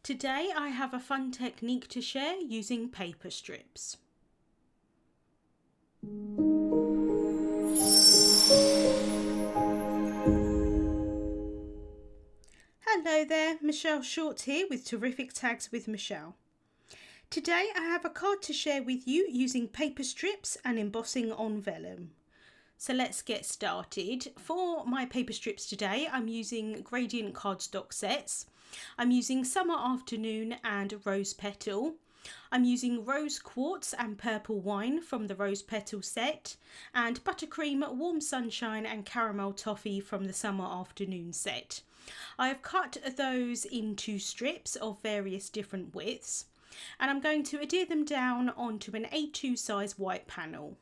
Today I have a fun technique to share using paper strips. Hello there, Michelle Short here with Terrific Tags with Michelle. Today I have a card to share with you using paper strips and embossing on vellum. So let's get started. For my paper strips today, I'm using gradient cardstock sets. I'm using Summer Afternoon and Rose Petal. I'm using Rose Quartz and Purple Wine from the Rose Petal set, and Buttercream, Warm Sunshine and Caramel Toffee from the Summer Afternoon set. I have cut those into strips of various different widths, and I'm going to adhere them down onto an A2 size white panel.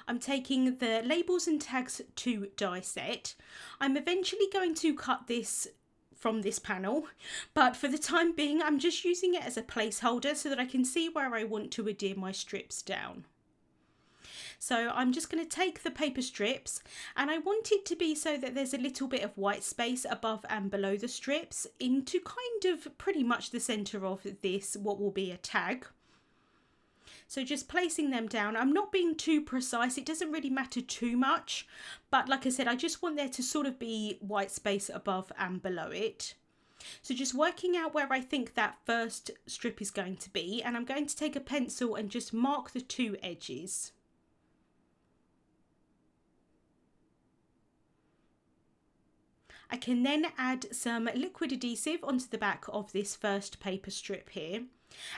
I'm taking the Labels and Tags 2 die set. I'm eventually going to cut this from this panel, but for the time being I'm just using it as a placeholder so that I can see where I want to adhere my strips down. So I'm just going to take the paper strips, and I want it to be so that there's a little bit of white space above and below the strips into kind of pretty much the centre of this, what will be a tag. So just placing them down. I'm not being too precise, it doesn't really matter too much, but like I said, I just want there to sort of be white space above and below it. So just working out where I think that first strip is going to be, and I'm going to take a pencil and just mark the two edges. I can then add some liquid adhesive onto the back of this first paper strip here,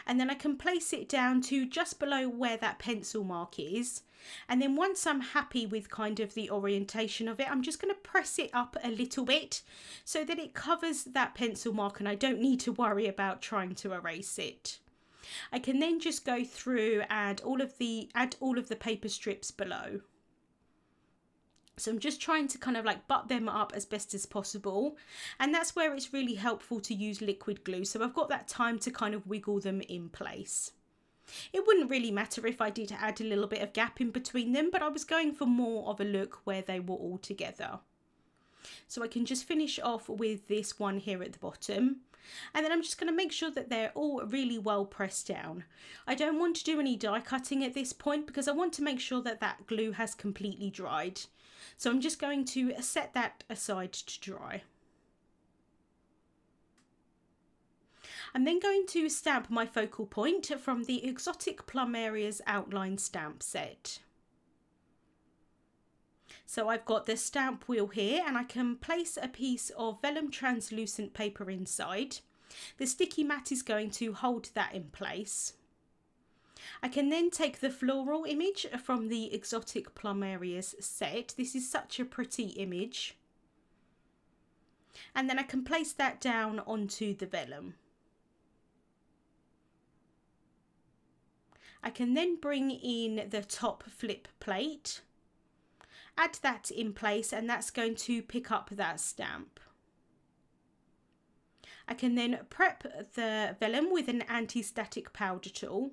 and then I can place it down to just below where that pencil mark is, and then once I'm happy with kind of the orientation of it, I'm just going to press it up a little bit so that it covers that pencil mark and I don't need to worry about trying to erase it. I can then just go through and add all of the paper strips below. So I'm just trying to kind of like butt them up as best as possible, and that's where it's really helpful to use liquid glue, so I've got that time to kind of wiggle them in place. It wouldn't really matter if I did add a little bit of gap in between them, but I was going for more of a look where they were all together. So I can just finish off with this one here at the bottom, and then I'm just going to make sure that they're all really well pressed down. I don't want to do any die cutting at this point because I want to make sure that that glue has completely dried. So I'm just going to set that aside to dry. I'm then going to stamp my focal point from the Exotic Plumerias Outline Stamp Set. So I've got the stamp wheel here, and I can place a piece of Vellum Translucent Paper inside. The sticky mat is going to hold that in place. I can then take the floral image from the Exotic Plumerias set. This is such a pretty image. And then I can place that down onto the vellum. I can then bring in the top flip plate, add that in place, and that's going to pick up that stamp. I can then prep the vellum with an anti-static powder tool,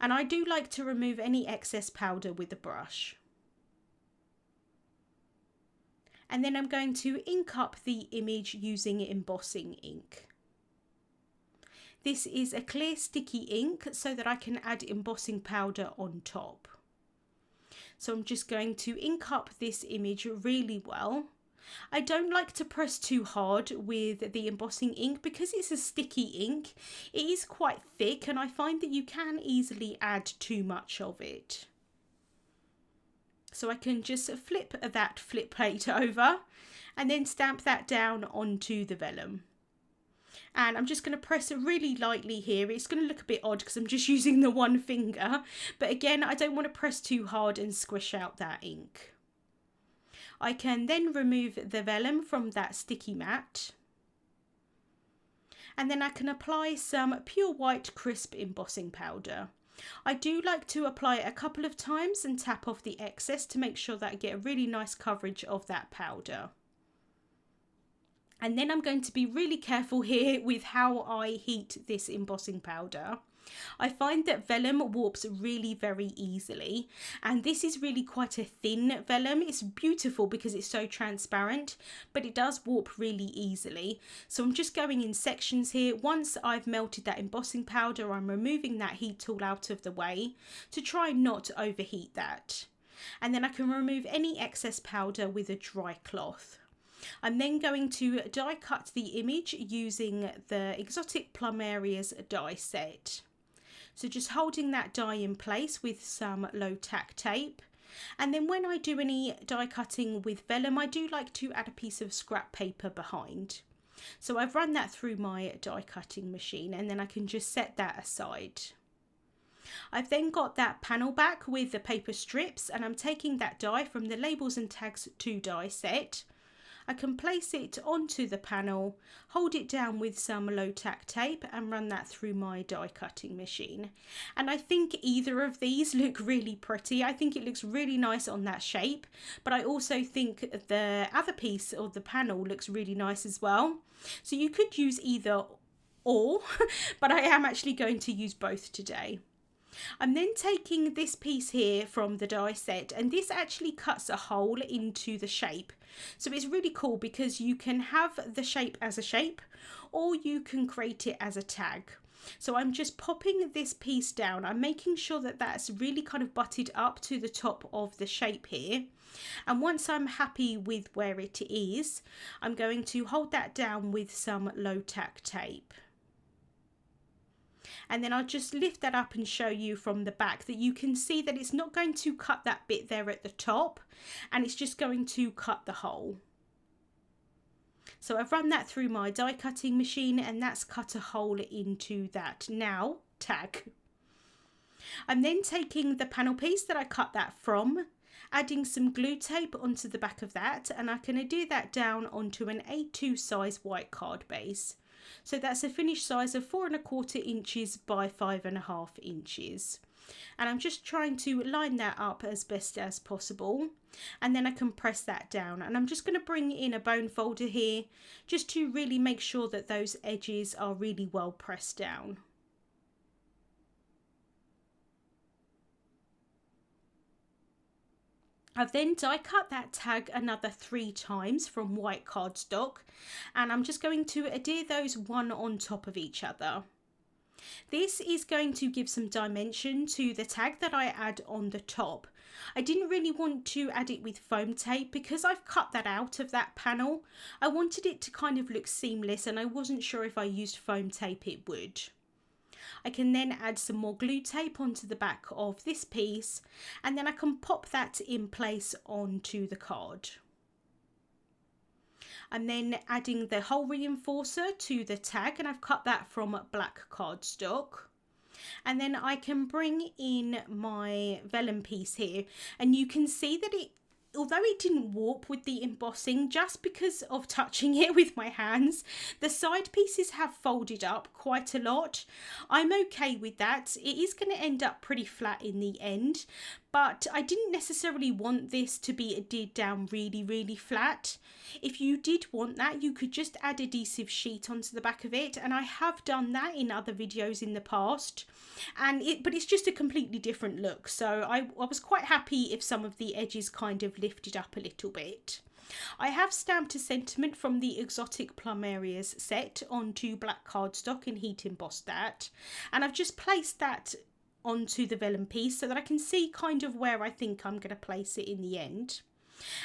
and I do like to remove any excess powder with a brush. And then I'm going to ink up the image using embossing ink. This is a clear sticky ink so that I can add embossing powder on top. So I'm just going to ink up this image really well. I don't like to press too hard with the embossing ink because it's a sticky ink. It is quite thick and I find that you can easily add too much of it. So I can just flip that flip plate over and then stamp that down onto the vellum. And I'm just going to press it really lightly here. It's going to look a bit odd because I'm just using the one finger, but again, I don't want to press too hard and squish out that ink. I can then remove the vellum from that sticky mat, and then I can apply some pure white crisp embossing powder. I do like to apply it a couple of times and tap off the excess to make sure that I get a really nice coverage of that powder. And then I'm going to be really careful here with how I heat this embossing powder. I find that vellum warps really very easily, and this is really quite a thin vellum. It's beautiful because it's so transparent, but it does warp really easily. So I'm just going in sections here. Once I've melted that embossing powder, I'm removing that heat tool out of the way to try not to overheat that. And then I can remove any excess powder with a dry cloth. I'm then going to die cut the image using the exotic Plumerias Die Set. So just holding that die in place with some low tack tape. And then when I do any die cutting with vellum, I do like to add a piece of scrap paper behind. So I've run that through my die cutting machine, and then I can just set that aside. I've then got that panel back with the paper strips, and I'm taking that die from the Labels and Tags 2 die set. I can place it onto the panel, hold it down with some low tack tape and run that through my die cutting machine. And I think either of these look really pretty. I think it looks really nice on that shape, but I also think the other piece of the panel looks really nice as well. So you could use either or, but I am actually going to use both today. I'm then taking this piece here from the die set, and this actually cuts a hole into the shape. So it's really cool because you can have the shape as a shape, or you can create it as a tag. So I'm just popping this piece down. I'm making sure that that's really kind of butted up to the top of the shape here. And once I'm happy with where it is, I'm going to hold that down with some low tack tape. And then I'll just lift that up and show you from the back that you can see that it's not going to cut that bit there at the top, and it's just going to cut the hole. So I've run that through my die cutting machine, and that's cut a hole into that now tag. I'm then taking the panel piece that I cut that from, adding some glue tape onto the back of that, and I can adhere that down onto an A2 size white card base. So that's a finished size of 4¼ inches by 5½ inches. And I'm just trying to line that up as best as possible. And then I can press that down. And I'm just going to bring in a bone folder here just to really make sure that those edges are really well pressed down. I've then die cut that tag another 3 times from white cardstock, and I'm just going to adhere those one on top of each other. This is going to give some dimension to the tag that I add on the top. I didn't really want to add it with foam tape because I've cut that out of that panel. I wanted it to kind of look seamless, and I wasn't sure if I used foam tape it would. I can then add some more glue tape onto the back of this piece, and then I can pop that in place onto the card. I'm then adding the hole reinforcer to the tag, and I've cut that from Black Cardstock. And then I can bring in my vellum piece here, and you can see that although it didn't warp with the embossing, just because of touching it with my hands, the side pieces have folded up quite a lot. I'm okay with that. It is going to end up pretty flat in the end, but I didn't necessarily want this to be adhered down really flat. If you did want that, you could just add adhesive sheet onto the back of it, and I have done that in other videos in the past, but it's just a completely different look. So I was quite happy if some of the edges kind of lifted up a little bit. I have stamped a sentiment from the exotic Plumerias set onto black cardstock and heat embossed that, and I've just placed that onto the vellum piece so that I can see kind of where I think I'm going to place it in the end.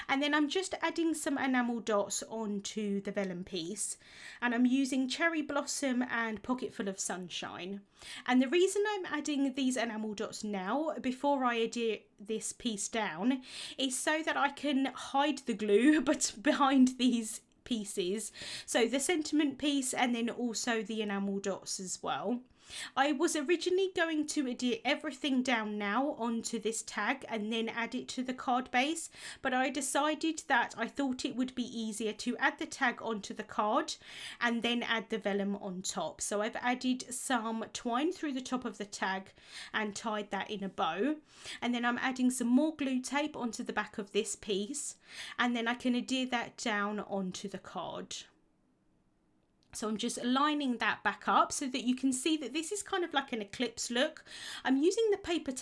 And then I'm just adding some enamel dots onto the vellum piece, and I'm using Cherry Blossom and Pocketful of Sunshine. And the reason I'm adding these enamel dots now before I adhere this piece down is so that I can hide the glue but behind these pieces, so the sentiment piece and then also the enamel dots as well. I was originally going to adhere everything down now onto this tag and then add it to the card base, but I decided that I thought it would be easier to add the tag onto the card and then add the vellum on top. So I've added some twine through the top of the tag and tied that in a bow, and then I'm adding some more glue tape onto the back of this piece, and then I can adhere that down onto the card. So I'm just lining that back up so that you can see that this is kind of like an eclipse look. I'm using the paper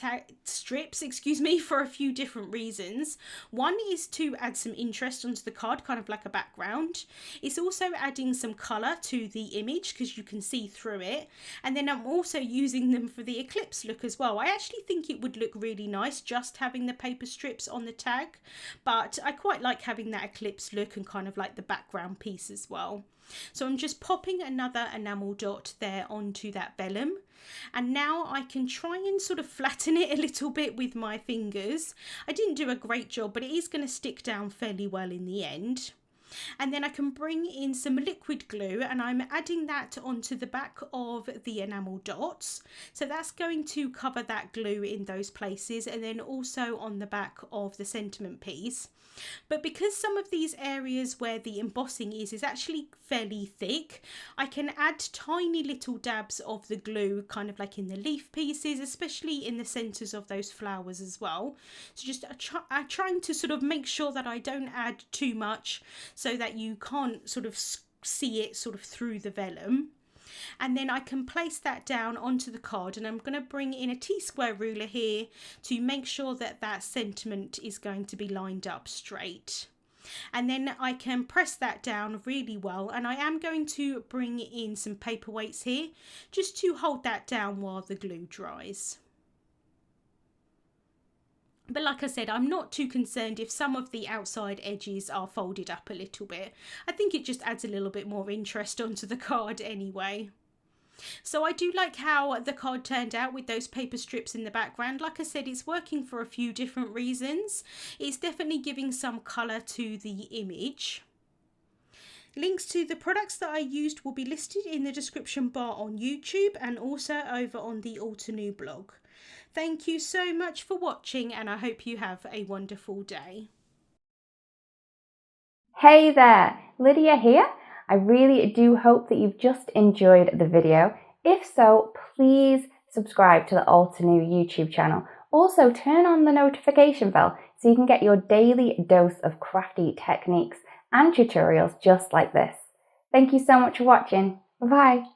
strips, excuse me, for a few different reasons. One is to add some interest onto the card, kind of like a background. It's also adding some colour to the image because you can see through it. And then I'm also using them for the eclipse look as well. I actually think it would look really nice just having the paper strips on the tag, but I quite like having that eclipse look and kind of like the background piece as well. So I'm just popping another enamel dot there onto that vellum, and now I can try and sort of flatten it a little bit with my fingers. I didn't do a great job, but it is going to stick down fairly well in the end. And then I can bring in some liquid glue and I'm adding that onto the back of the enamel dots. So that's going to cover that glue in those places, and then also on the back of the sentiment piece. But because some of these areas where the embossing is actually fairly thick, I can add tiny little dabs of the glue kind of like in the leaf pieces, especially in the centres of those flowers as well. So just I'm trying to sort of make sure that I don't add too much so that you can't sort of see it sort of through the vellum. And then I can place that down onto the card, and I'm going to bring in a T-square ruler here to make sure that that sentiment is going to be lined up straight. And then I can press that down really well, and I am going to bring in some paperweights here just to hold that down while the glue dries. But like I said, I'm not too concerned if some of the outside edges are folded up a little bit. I think it just adds a little bit more interest onto the card anyway. So I do like how the card turned out with those paper strips in the background. Like I said, it's working for a few different reasons. It's definitely giving some colour to the image. Links to the products that I used will be listed in the description bar on YouTube and also over on the Altenew blog. Thank you so much for watching, and I hope you have a wonderful day. Hey there, Lydia here. I really do hope that you've just enjoyed the video. If so, please subscribe to the Altenew YouTube channel. Also, turn on the notification bell so you can get your daily dose of crafty techniques and tutorials just like this. Thank you so much for watching. Bye-bye.